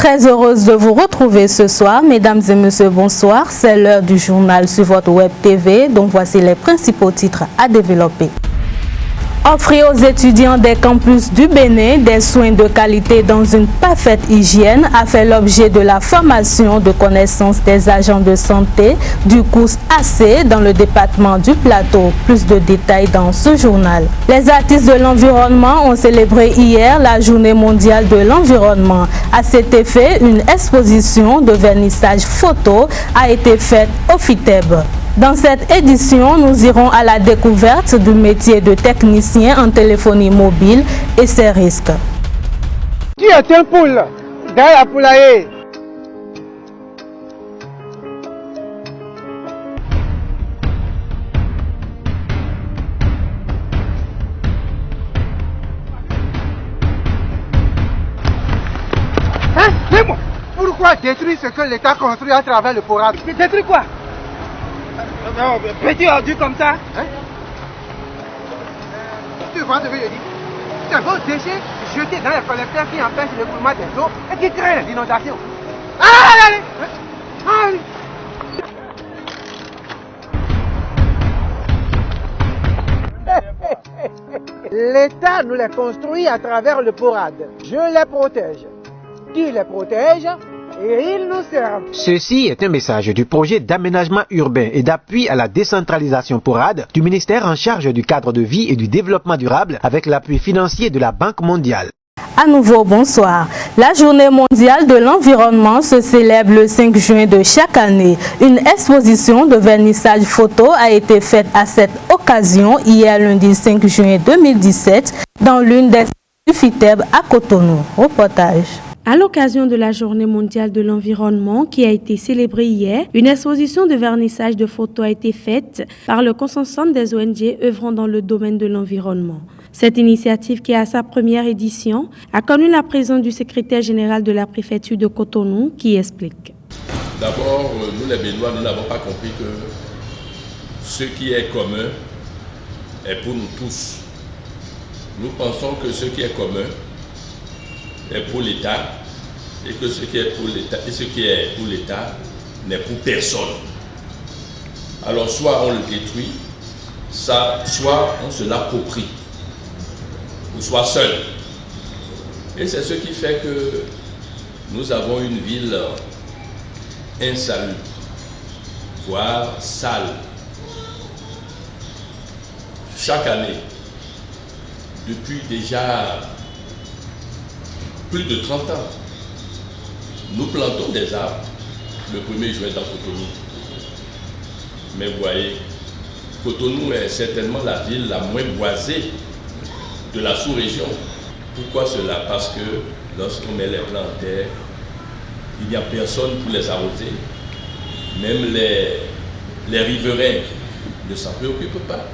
Très heureuse de vous retrouver ce soir. Mesdames et messieurs, bonsoir. C'est l'heure du journal sur votre web TV. Donc voici les principaux titres à développer. Offrir aux étudiants des campus du Bénin des soins de qualité dans une parfaite hygiène a fait l'objet de la formation de connaissances des agents de santé du cours AC dans le département du Plateau. Plus de détails dans ce journal. Les artistes de l'environnement ont célébré hier la journée mondiale de l'environnement. À cet effet, une exposition de vernissage photo a été faite au FITEB. Dans cette édition, nous irons à la découverte du métier de technicien en téléphonie mobile et ses risques. Qui est un poule dans la poulailler? Hein? Dis-moi, pourquoi détruire ce que l'État construit à travers le forage? Détruire quoi? Non, petit ordu comme ça. Hein? Tu vois ce que je dis? C'est vos déchets jetés dans les collecteurs qui empêchent l'écoulement des eaux et qui créent les inondations. Allez, allez, allez. L'État nous les construit à travers le porade. Je les protège. Qui les protège? Et ils nous servent. Ceci est un message du projet d'aménagement urbain et d'appui à la décentralisation PORAD du ministère en charge du cadre de vie et du développement durable avec l'appui financier de la Banque mondiale. À nouveau, bonsoir. La journée mondiale de l'environnement se célèbre le 5 juin de chaque année. Une exposition de vernissage photo a été faite à cette occasion hier lundi 5 juin 2017 dans l'une des du FITEB à Cotonou. Reportage. À l'occasion de la Journée mondiale de l'environnement qui a été célébrée hier, une exposition de vernissage de photos a été faite par le consortium des ONG œuvrant dans le domaine de l'environnement. Cette initiative, qui est à sa première édition, a connu la présence du secrétaire général de la préfecture de Cotonou qui explique. D'abord, nous les Béninois, nous n'avons pas compris que ce qui est commun est pour nous tous. Nous pensons que ce qui est commun est pour l'État et que ce qui est pour l'État n'est pour personne. Alors soit on le détruit, soit on se l'approprie, ou soit seul. Et c'est ce qui fait que nous avons une ville insalubre, voire sale. Chaque année, depuis déjà plus de 30 ans, nous plantons des arbres le 1er juin dans Cotonou. Mais vous voyez, Cotonou est certainement la ville la moins boisée de la sous-région. Pourquoi cela? Parce que lorsqu'on met les plants en terre, il n'y a personne pour les arroser. Même les riverains ne s'en préoccupent pas.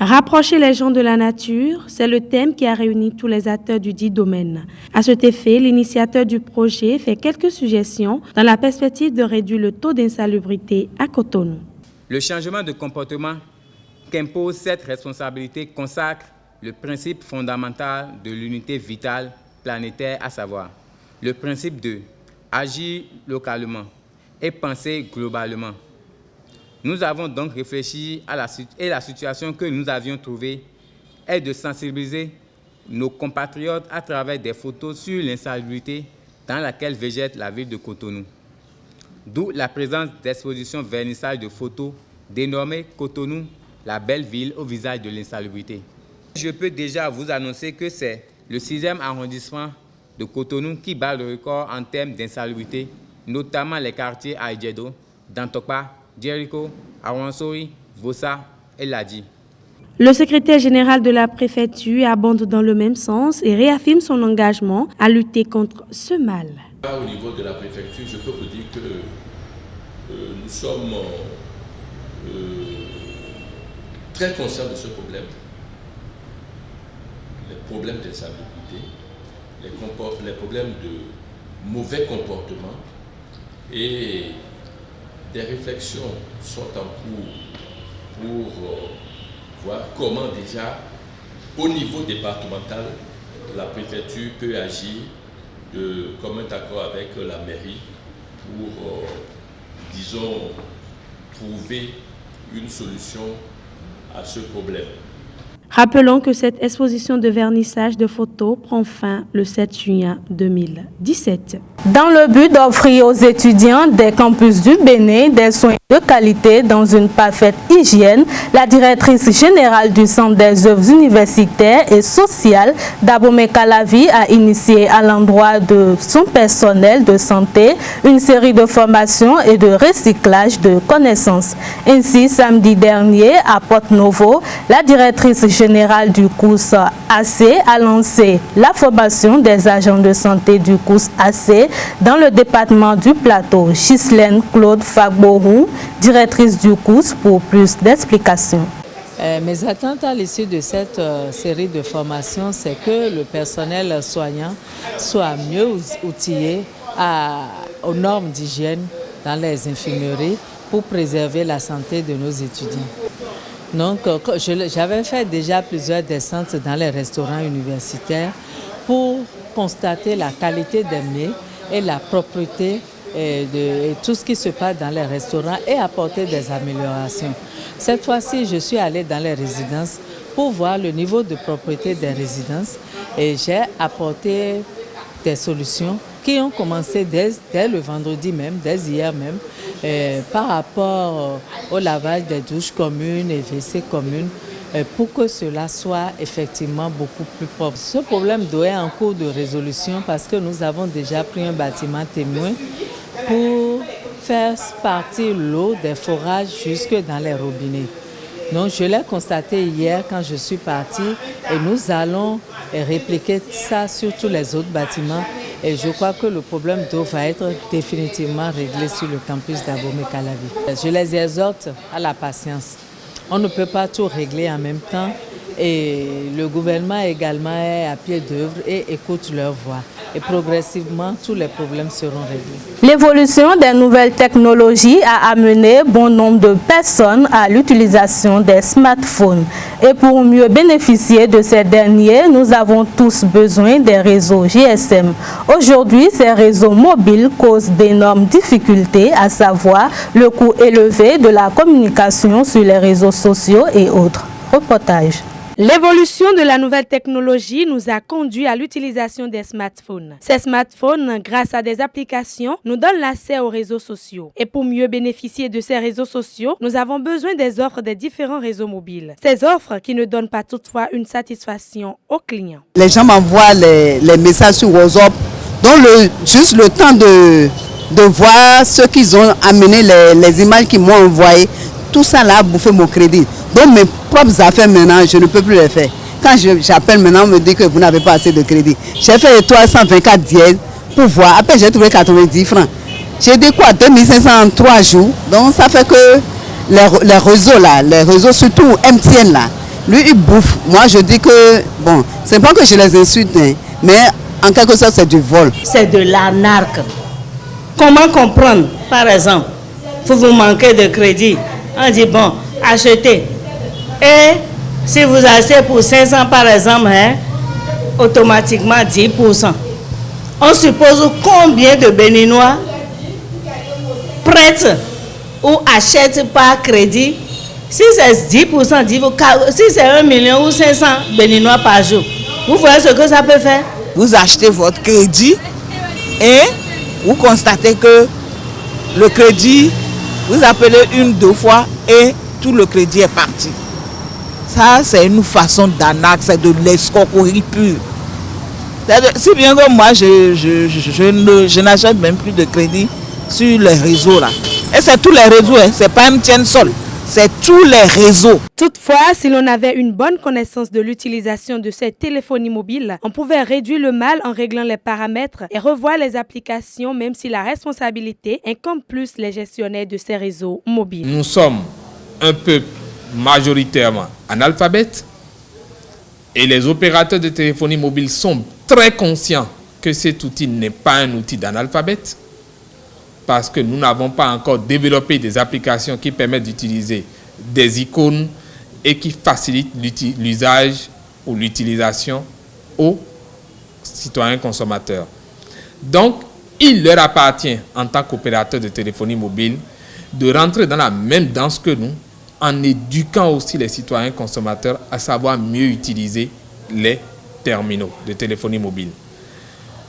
Rapprocher les gens de la nature, c'est le thème qui a réuni tous les acteurs du dit domaine. À cet effet, l'initiateur du projet fait quelques suggestions dans la perspective de réduire le taux d'insalubrité à Cotonou. Le changement de comportement qu'impose cette responsabilité consacre le principe fondamental de l'unité vitale planétaire, à savoir le principe de agir localement et penser globalement. Nous avons donc réfléchi à la situation que nous avions trouvée est de sensibiliser nos compatriotes à travers des photos sur l'insalubrité dans laquelle végète la ville de Cotonou. D'où la présence d'expositions vernissage de photos dénommées Cotonou, la belle ville au visage de l'insalubrité. Je peux déjà vous annoncer que c'est le 6e arrondissement de Cotonou qui bat le record en termes d'insalubrité, notamment les quartiers Aïdjedo, Dantokpa, Jericho, Awansori, Vossa et Ladi. Le secrétaire général de la préfecture abonde dans le même sens et réaffirme son engagement à lutter contre ce mal. Au niveau de la préfecture, je peux vous dire que nous sommes très conscients de ce problème. Les problèmes d'insalubrité, les problèmes de mauvais comportement et des réflexions sont en cours pour voir comment déjà, au niveau départemental, la préfecture peut agir de commun accord avec la mairie pour, disons, trouver une solution à ce problème. Rappelons que cette exposition de vernissage de photos prend fin le 7 juin 2017. Dans le but d'offrir aux étudiants des campus du Bénin des soins de qualité dans une parfaite hygiène, la directrice générale du Centre des œuvres universitaires et sociales, Dabomey Calavi, a initié à l'endroit de son personnel de santé une série de formations et de recyclage de connaissances. Ainsi, samedi dernier, à Porte-Novo, la directrice générale du COUS AC a lancé la formation des agents de santé du COUS AC dans le département du Plateau. Ghislaine Claude Fagborou, directrice du COUS, pour plus d'explications. Mes attentes à l'issue de cette série de formations, c'est que le personnel soignant soit mieux outillé aux normes d'hygiène dans les infirmeries pour préserver la santé de nos étudiants. Donc, j'avais fait déjà plusieurs descentes dans les restaurants universitaires pour constater la qualité des mets et la propreté de tout ce qui se passe dans les restaurants et apporter des améliorations. Cette fois-ci, je suis allée dans les résidences pour voir le niveau de propreté des résidences et j'ai apporté des solutions qui ont commencé dès le vendredi même, dès hier même, par rapport au lavage des douches communes et WC communes, pour que cela soit effectivement beaucoup plus propre. Ce problème doit être en cours de résolution parce que nous avons déjà pris un bâtiment témoin pour faire partir l'eau des forages jusque dans les robinets. Donc je l'ai constaté hier quand je suis partie et nous allons répliquer ça sur tous les autres bâtiments et je crois que le problème d'eau va être définitivement réglé sur le campus Dabomey Calavi. Je les exhorte à la patience. On ne peut pas tout régler en même temps et le gouvernement également est à pied d'œuvre et écoute leur voix. Et progressivement, tous les problèmes seront réglés. L'évolution des nouvelles technologies a amené bon nombre de personnes à l'utilisation des smartphones. Et pour mieux bénéficier de ces derniers, nous avons tous besoin des réseaux GSM. Aujourd'hui, ces réseaux mobiles causent d'énormes difficultés, à savoir le coût élevé de la communication sur les réseaux sociaux et autres. Reportage. L'évolution de la nouvelle technologie nous a conduit à l'utilisation des smartphones. Ces smartphones, grâce à des applications, nous donnent l'accès aux réseaux sociaux. Et pour mieux bénéficier de ces réseaux sociaux, nous avons besoin des offres des différents réseaux mobiles. Ces offres qui ne donnent pas toutefois une satisfaction aux clients. Les gens m'envoient les messages sur WhatsApp, donc juste le temps de voir ce qu'ils ont amené, les images qu'ils m'ont envoyées. Tout ça là a bouffé mon crédit. Donc mes propres affaires maintenant, je ne peux plus les faire. Quand j'appelle maintenant, on me dit que vous n'avez pas assez de crédit. J'ai fait les 324 dièses pour voir. Après j'ai trouvé 90 francs. J'ai dit quoi, 2500 en 3 jours. Donc ça fait que les réseaux là, les réseaux surtout MTN là, lui il bouffe. Moi je dis que, bon, c'est pas que je les insulte, hein, mais en quelque sorte c'est du vol. C'est de l'arnaque. Comment comprendre, par exemple, vous manquez de crédit. On dit bon, achetez. Et si vous achetez pour 500 par exemple, hein, automatiquement 10%. On suppose combien de Béninois prêtent ou achètent par crédit. Si c'est 10%, si c'est 1 million ou 500 Béninois par jour, vous voyez ce que ça peut faire? Vous achetez votre crédit et vous constatez que le crédit, vous appelez 1-2 fois et tout le crédit est parti. Ça, c'est une façon d'arnaque, c'est de l'escroquerie pure. Si bien que moi, je n'achète même plus de crédit sur les réseaux là. Et c'est tous les réseaux, hein, c'est pas MTN seul, c'est tous les réseaux. Toutefois, si l'on avait une bonne connaissance de l'utilisation de cette téléphonie mobile, on pouvait réduire le mal en réglant les paramètres et revoir les applications, même si la responsabilité incombe plus les gestionnaires de ces réseaux mobiles. Nous sommes un peuple majoritairement analphabète et les opérateurs de téléphonie mobile sont très conscients que cet outil n'est pas un outil d'analphabète parce que nous n'avons pas encore développé des applications qui permettent d'utiliser des icônes et qui facilitent l'usage ou l'utilisation aux citoyens consommateurs. Donc, il leur appartient, en tant qu'opérateur de téléphonie mobile, de rentrer dans la même danse que nous, en éduquant aussi les citoyens consommateurs à savoir mieux utiliser les terminaux de téléphonie mobile.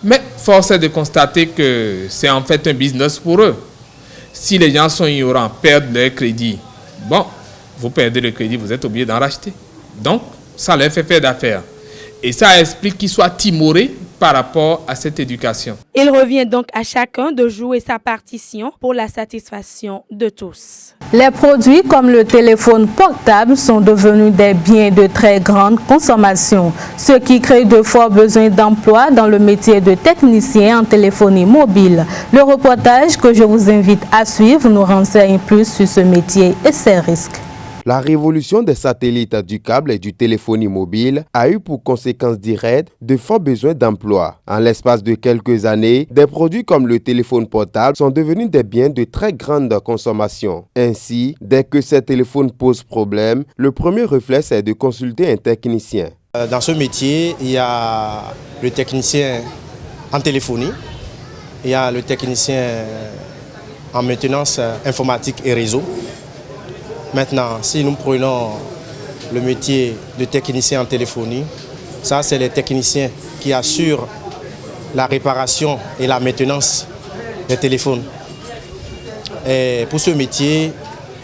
Mais force est de constater que c'est en fait un business pour eux. Si les gens sont ignorants, perdent leur crédit, bon, vous perdez le crédit, vous êtes obligé d'en racheter. Donc, ça leur fait faire d'affaires. Et ça explique qu'ils soient timorés par rapport à cette éducation. Il revient donc à chacun de jouer sa partition pour la satisfaction de tous. Les produits comme le téléphone portable sont devenus des biens de très grande consommation, ce qui crée de forts besoins d'emploi dans le métier de technicien en téléphonie mobile. Le reportage que je vous invite à suivre nous renseigne plus sur ce métier et ses risques. La révolution des satellites, du câble et du téléphonie mobile a eu pour conséquence directe de forts besoins d'emploi. En l'espace de quelques années, des produits comme le téléphone portable sont devenus des biens de très grande consommation. Ainsi, dès que ces téléphones posent problème, le premier réflexe est de consulter un technicien. Dans ce métier, il y a le technicien en téléphonie, il y a le technicien en maintenance informatique et réseau. Maintenant, si nous prenons le métier de technicien en téléphonie, ça c'est les techniciens qui assurent la réparation et la maintenance des téléphones. Et pour ce métier,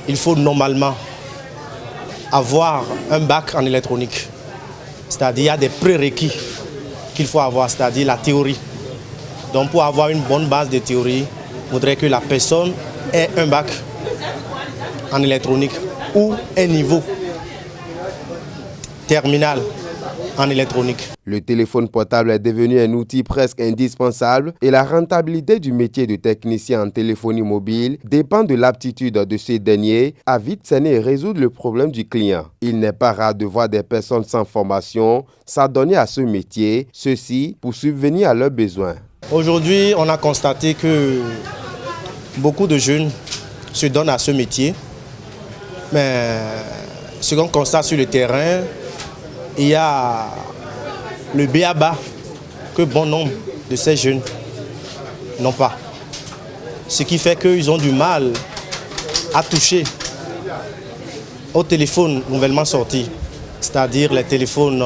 il faut normalement avoir un bac en électronique. C'est-à-dire il y a des prérequis qu'il faut avoir, c'est-à-dire la théorie. Donc pour avoir une bonne base de théorie, il faudrait que la personne ait un bac en électronique ou un niveau terminal en électronique. Le téléphone portable est devenu un outil presque indispensable et la rentabilité du métier de technicien en téléphonie mobile dépend de l'aptitude de ces derniers à vite cerner et résoudre le problème du client. Il n'est pas rare de voir des personnes sans formation s'adonner à ce métier, ceci pour subvenir à leurs besoins. Aujourd'hui, on a constaté que beaucoup de jeunes se donnent à ce métier. Mais ce qu'on constate sur le terrain, il y a le b.a.-ba que bon nombre de ces jeunes n'ont pas. Ce qui fait qu'ils ont du mal à toucher aux téléphones nouvellement sortis, c'est-à-dire les téléphones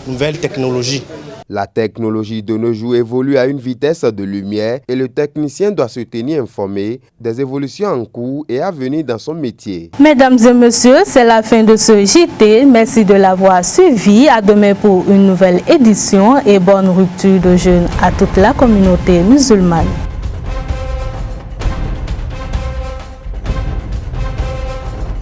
nouvelles technologies. La technologie de nos jours évolue à une vitesse de lumière et le technicien doit se tenir informé des évolutions en cours et à venir dans son métier. Mesdames et messieurs, c'est la fin de ce JT. Merci de l'avoir suivi. À demain pour une nouvelle édition et bonne rupture de jeûne à toute la communauté musulmane.